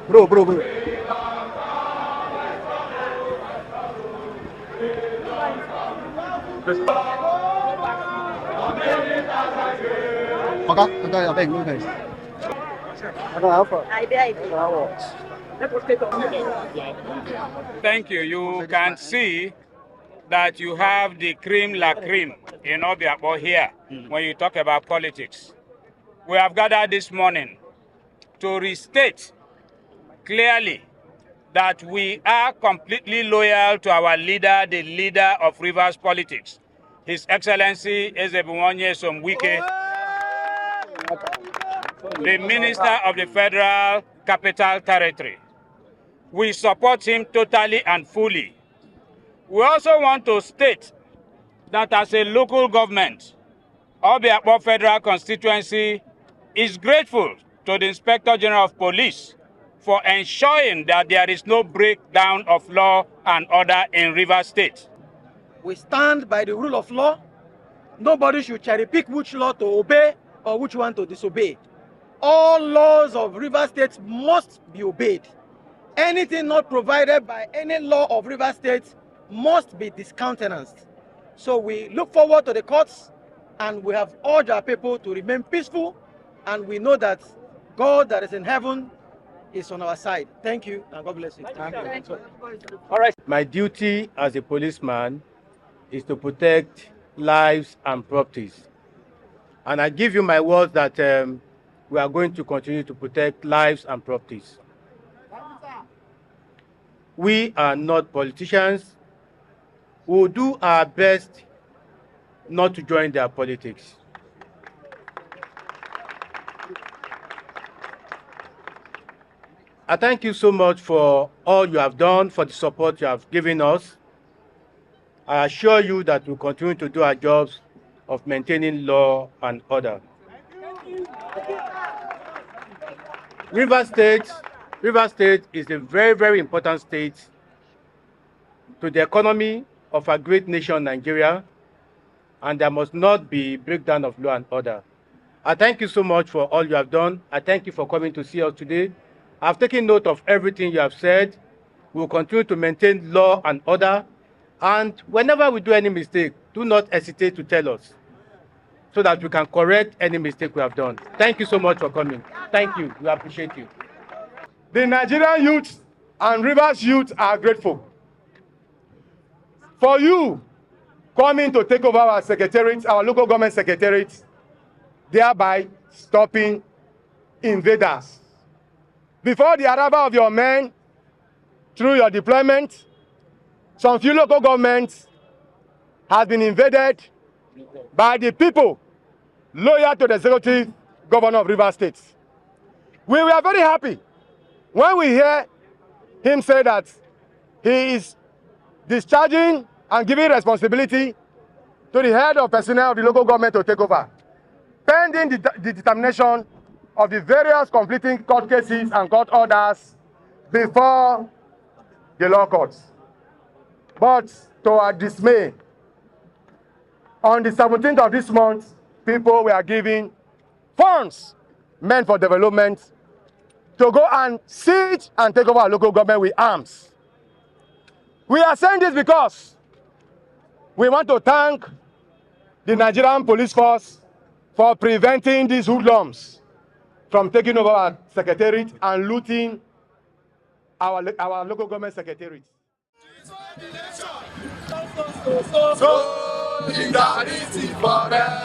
Bro. Thank you. You can see that you have the cream la cream in Obiakpo here when you talk about politics. We have gathered this morning to restate clearly that we are completely loyal to our leader, the leader of Rivers politics, His Excellency Ezebunwonye Wike, the Minister of the Federal Capital Territory. We support him totally and fully. We also want to state that as a local government, Obiakpo Federal Constituency is grateful to the Inspector General of Police for ensuring that there is no breakdown of law and order in Rivers State. We stand by the rule of law. Nobody should cherry pick which law to obey or which one to disobey. All laws of Rivers State must be obeyed. Anything not provided by any law of Rivers State must be discountenanced. So we look forward to the courts, and we have urged our people to remain peaceful, and we know that God that is in heaven is on our side. Thank you, and God bless you. Thank you. All right. My duty as a policeman is to protect lives and properties. And I give you my word that we are going to continue to protect lives and properties. We are not politicians. We will do our best not to join their politics. I thank you so much for all you have done, for the support you have given us. I assure you that we'll continue to do our jobs of maintaining law and order. Rivers State is a very, very important state to the economy of our great nation, Nigeria, and there must not be breakdown of law and order. I thank you so much for all you have done. I thank you for coming to see us today. I've taken note of everything you have said. We will continue to maintain law and order. And whenever we do any mistake, do not hesitate to tell us so that we can correct any mistake we have done. Thank you so much for coming. Thank you. We appreciate you. The Nigerian youth and Rivers youth are grateful. for you coming to take over our secretariat, our local government secretariat, thereby stopping invaders. Before the arrival of your men, through your deployment, some few local governments have been invaded by the people loyal to the executive governor of Rivers State. We were very happy when we hear him say that he is discharging and giving responsibility to the head of personnel of the local government to take over, pending the determination of the various conflicting court cases and court orders before the law courts. But to our dismay, on the 17th of this month, people were given funds meant for development to go and siege and take over our local government with arms. We are saying this because we want to thank the Nigerian police force for preventing these hoodlums from taking over our secretariat and looting our local government secretariat. Solidarity forever.